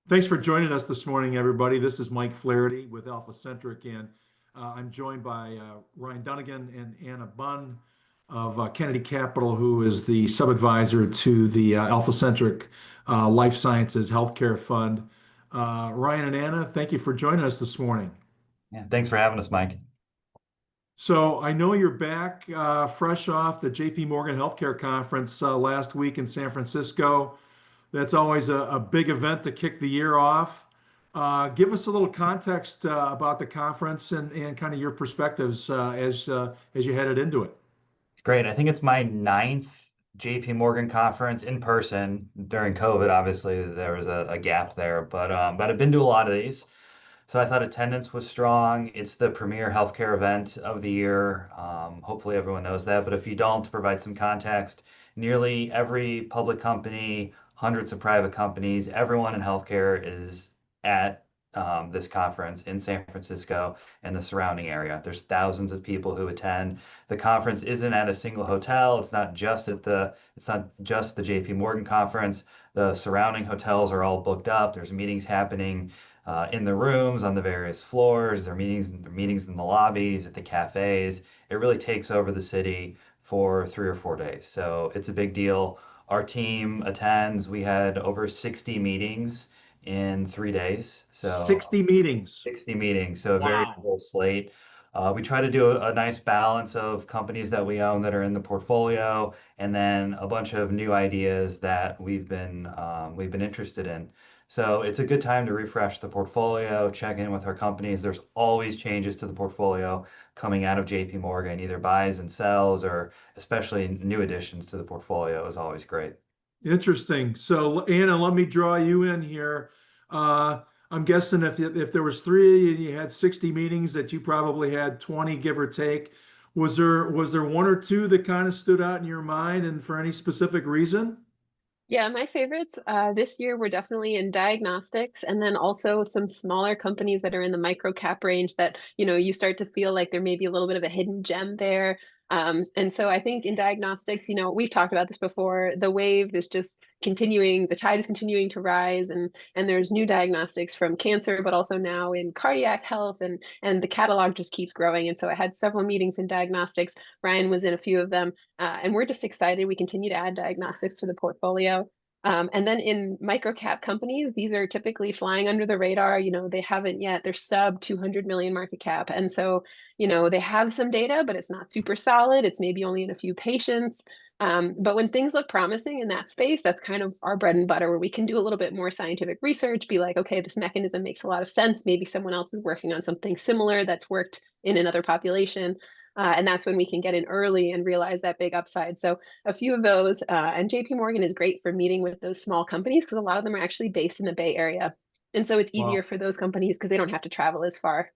Thanks for joining us this morning, everybody. This is Mike Flaherty with AlphaCentric, and I'm joined by Ryan Dunnigan and Anna Bunn of Kennedy Capital, who is the sub-advisor to the AlphaCentric Life Sciences Healthcare Fund. Ryan and Anna, thank you for joining us this morning. Yeah, thanks for having us, Mike. So I know you're back fresh off the JP Morgan Healthcare Conference last week in San Francisco. That's always a big event to kick the year off. Give us a little context about the conference and kind of your perspectives as you headed into it. Great. I think it's my ninth JP Morgan conference in person during COVID. Obviously, there was a gap there, but I've been to a lot of these. So I thought attendance was strong. It's the premier healthcare event of the year. Hopefully everyone knows that. But if you don't, to provide some context, nearly every public company, hundreds of private companies, everyone in healthcare is at this conference in San Francisco and the surrounding area. There's thousands of people who attend. The conference isn't at a single hotel. It's not just the JP Morgan conference. The surrounding hotels are all booked up. There's meetings happening in the rooms on the various floors. There are meetings in the lobbies, at the cafes. It really takes over the city for 3 or 4 days. So it's a big deal. Our team attends. We had over 60 meetings in 3 days. So 60 meetings. 60 meetings. So a very Wow. full slate. We try to do a nice balance of companies that we own that are in the portfolio, and then a bunch of new ideas that we've been interested in. So it's a good time to refresh the portfolio, check in with our companies. There's always changes to the portfolio coming out of JP Morgan, either buys and sells, or especially new additions to the portfolio is always great. Interesting. So, Anna, let me draw you in here. I'm guessing if there was three and you had 60 meetings, that you probably had 20, give or take. Was there one or two that kind of stood out in your mind, and for any specific reason? Yeah, my favorites this year were definitely in diagnostics, and then also some smaller companies that are in the micro cap range that, you start to feel like there may be a little bit of a hidden gem there. And so I think in diagnostics, we've talked about this before, the wave is just continuing, the tide is continuing to rise, and there's new diagnostics from cancer, but also now in cardiac health, and the catalog just keeps growing. And so I had several meetings in diagnostics. Ryan was in a few of them. And we're just excited. We continue to add diagnostics to the portfolio. And then in microcap companies, these are typically flying under the radar. They haven't yet, they're sub 200 million market cap. And so, they have some data, but it's not super solid. It's maybe only in a few patients. But when things look promising in that space, that's kind of our bread and butter, where we can do a little bit more scientific research, be like, okay, this mechanism makes a lot of sense. Maybe someone else is working on something similar that's worked in another population. And that's when we can get in early and realize that big upside. So a few of those, and JP Morgan is great for meeting with those small companies because a lot of them are actually based in the Bay Area. And so it's easier Wow. for those companies because they don't have to travel as far.